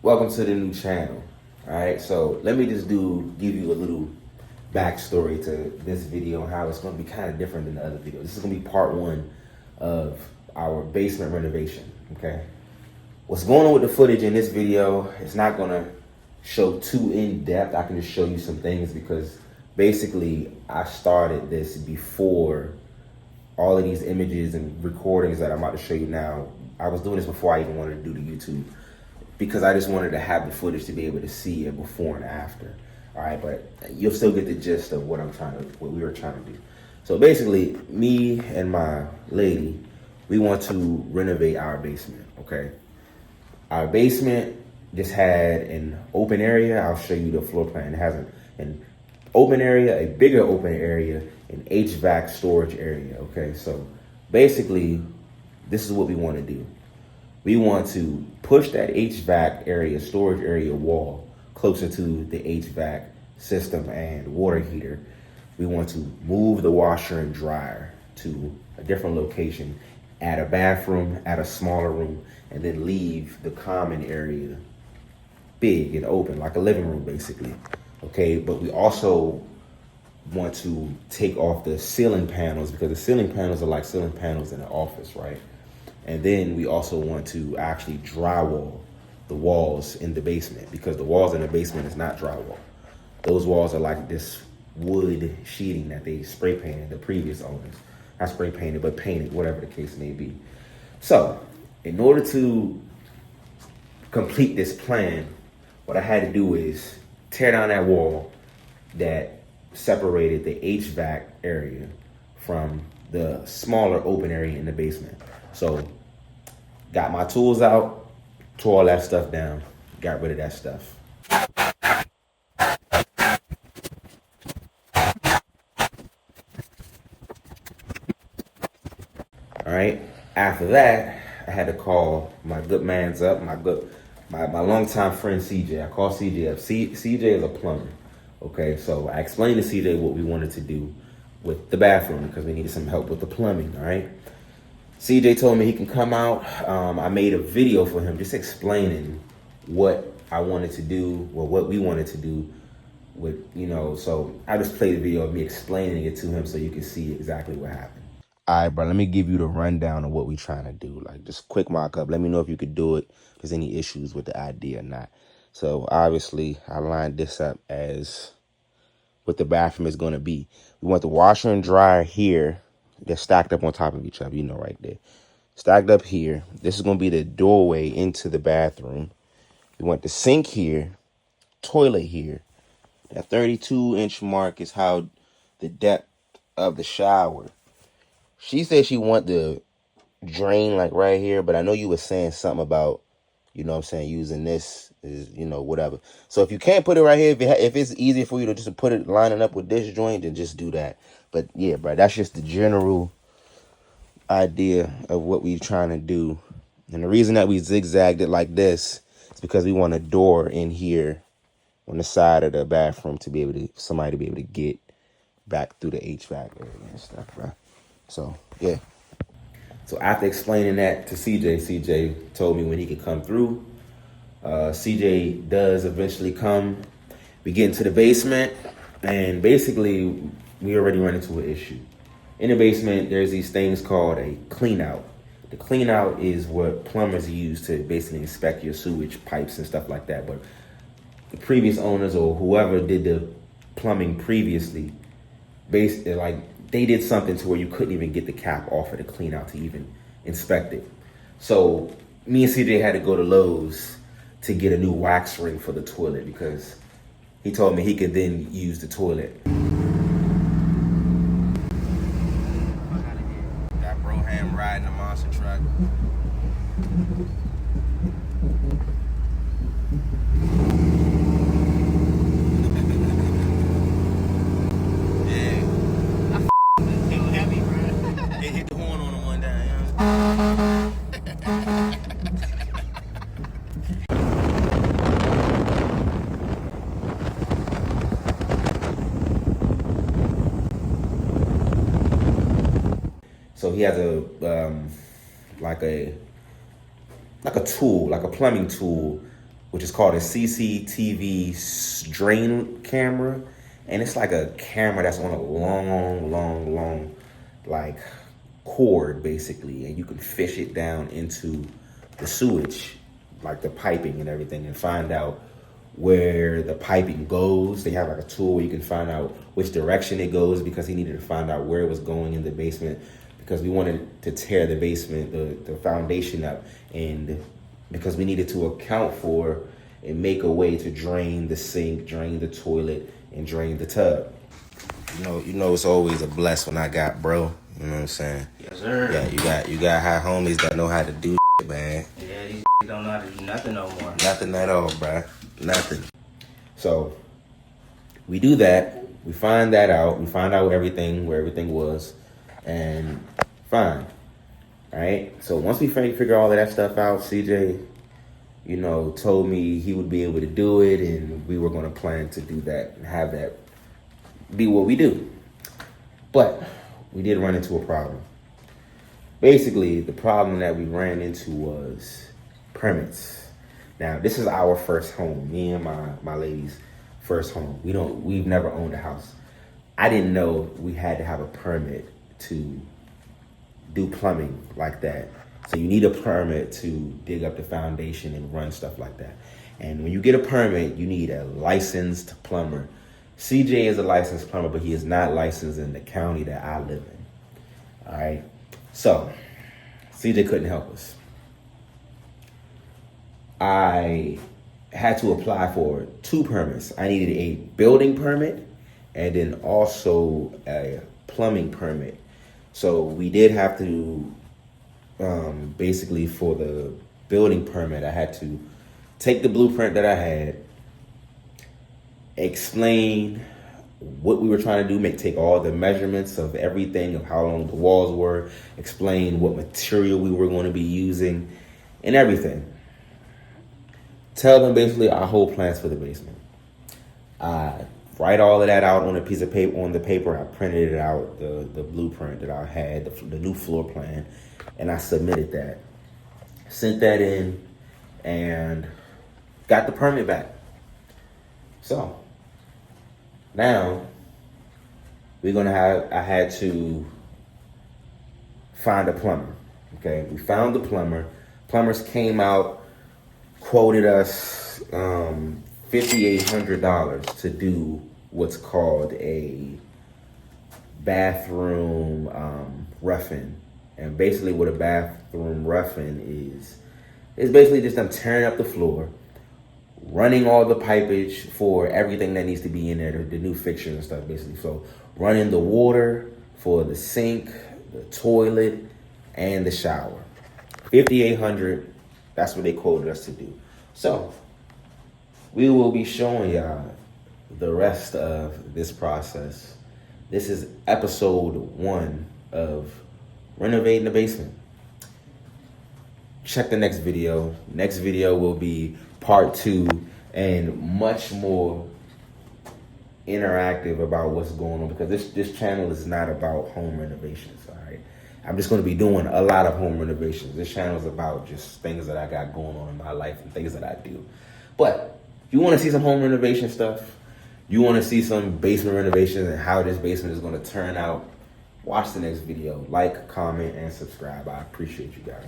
Welcome to the new channel. All right, so let me just give you a little backstory to this video, how it's going to be kind of different than the other videos. This is going to be part one of our basement renovation. Okay, what's going on with the footage in this video? It's not going to show too in depth. I can just show you some things because basically I started this before all of these images and recordings that I'm about to show you now. I was doing this before I even wanted to do the YouTube, because I just wanted to have the footage to be able to see it before and after. All right, but you'll still get the gist of what we were trying to do. So basically, me and my lady, we want to renovate our basement. Okay, our basement just had an open area. I'll show you the floor plan. It has an open area, a bigger open area, an HVAC storage area. Okay, so basically, this is what we want to do. We want to push that HVAC area, storage area wall closer to the HVAC system and water heater. We want to move the washer and dryer to a different location, add a bathroom, add a smaller room, and then leave the common area big and open, like a living room basically. Okay, but we also want to take off the ceiling panels, because the ceiling panels are like ceiling panels in an office, right? And then we also want to actually drywall the walls in the basement, because the walls in the basement is not drywall. Those walls are like this wood sheeting that they spray painted, the previous owners. Not spray painted, but painted, whatever the case may be. So in order to complete this plan, what I had to do is tear down that wall that separated the HVAC area from the smaller open area in the basement. So got my tools out, tore all that stuff down, got rid of that stuff. All right, after that, I had to call my good man's up, my longtime friend CJ. I called CJ up. CJ is a plumber. Okay, so I explained to CJ what we wanted to do with the bathroom because we needed some help with the plumbing. All right. CJ told me he can come out. I made a video for him just explaining what I wanted to do, or what we wanted to do with, so I just played the video of me explaining it to him so you can see exactly what happened. All right, bro, let me give you the rundown of what we're trying to do. Like, just quick mock-up. Let me know if you could do it, if there's any issues with the idea or not. So, obviously, I lined this up as what the bathroom is going to be. We want the washer and dryer here. They're stacked up on top of each other, right there. Stacked up here. This is going to be the doorway into the bathroom. We want the sink here, toilet here. That 32-inch mark is how the depth of the shower. She said she want the drain like right here, but I know you were saying something about, using this is, whatever. So if you can't put it right here, if it's easier for you to just put it lining up with this joint, then just do that. But yeah, bro, that's just the general idea of what we're trying to do. And the reason that we zigzagged it like this is because we want a door in here on the side of the bathroom to be able to, somebody to be able to get back through the HVAC area and stuff, bro. So yeah. So after explaining that to CJ told me when he could come through. CJ does eventually come. We get into the basement, and basically we already run into an issue. In the basement, there's these things called a clean out. The clean out is what plumbers use to basically inspect your sewage pipes and stuff like that. But the previous owners, or whoever did the plumbing previously, they did something to where you couldn't even get the cap off of the clean out to even inspect it. So me and CJ had to go to Lowe's to get a new wax ring for the toilet, because he told me he could then use the toilet. Got Broham riding a monster truck. So he has like a tool, like a plumbing tool which is called a CCTV drain camera. And it's like a camera that's on a long, like cord basically. And you can fish it down into the sewage, like the piping and everything, and find out where the piping goes. They have like a tool where you can find out which direction it goes, because he needed to find out where it was going in the basement, because we wanted to tear the basement, the foundation up, and because we needed to account for and make a way to drain the sink, drain the toilet, and drain the tub. You know it's always a bless when I got bro. You know what I'm saying? Yes, sir. Yeah, you got high homies that know how to do shit, man. Yeah, these don't know how to do nothing no more. Nothing at all, bruh. Nothing. So we do that. We find that out. We find out where everything was, and fine. All right. So once we figure all of that stuff out, CJ, told me he would be able to do it, and we were going to plan to do that and have that be what we do. But we did run into a problem. Basically, the problem that we ran into was permits. Now, this is our first home, me and my lady's first home. We've never owned a house. I didn't know we had to have a permit to do plumbing like that. So you need a permit to dig up the foundation and run stuff like that. And when you get a permit, you need a licensed plumber. CJ is a licensed plumber, but he is not licensed in the county that I live in. All right. So CJ couldn't help us. I had to apply for 2 permits. I needed a building permit and then also a plumbing permit. So we did have to, basically for the building permit, I had to take the blueprint that I had, explain what we were trying to do, take all the measurements of everything, of how long the walls were, explain what material we were going to be using and everything. Tell them basically our whole plans for the basement. I write all of that out on a piece of paper, on the paper. I printed it out, the blueprint that I had, the new floor plan, and I submitted that. Sent that in and got the permit back. So now I had to find a plumber. Okay, we found the plumber. Plumbers came out, quoted us $5,800 to do what's called a bathroom roughing. And basically what a bathroom roughing is basically just them tearing up the floor, running all the pipage for everything that needs to be in there, the new fixtures and stuff basically. So running the water for the sink, the toilet, and the shower. $5,800, that's what they quoted us to do. So we will be showing y'all the rest of this process. This is episode 1 of Renovating the Basement. Check the next video. Next video will be part 2 and much more interactive about what's going on, because this channel is not about home renovations, all right? I'm just going to be doing a lot of home renovations. This channel is about just things that I got going on in my life and things that I do. But if you want to see some home renovation stuff, you want to see some basement renovations and how this basement is going to turn out, watch the next video. Like, comment, and subscribe. I appreciate you guys.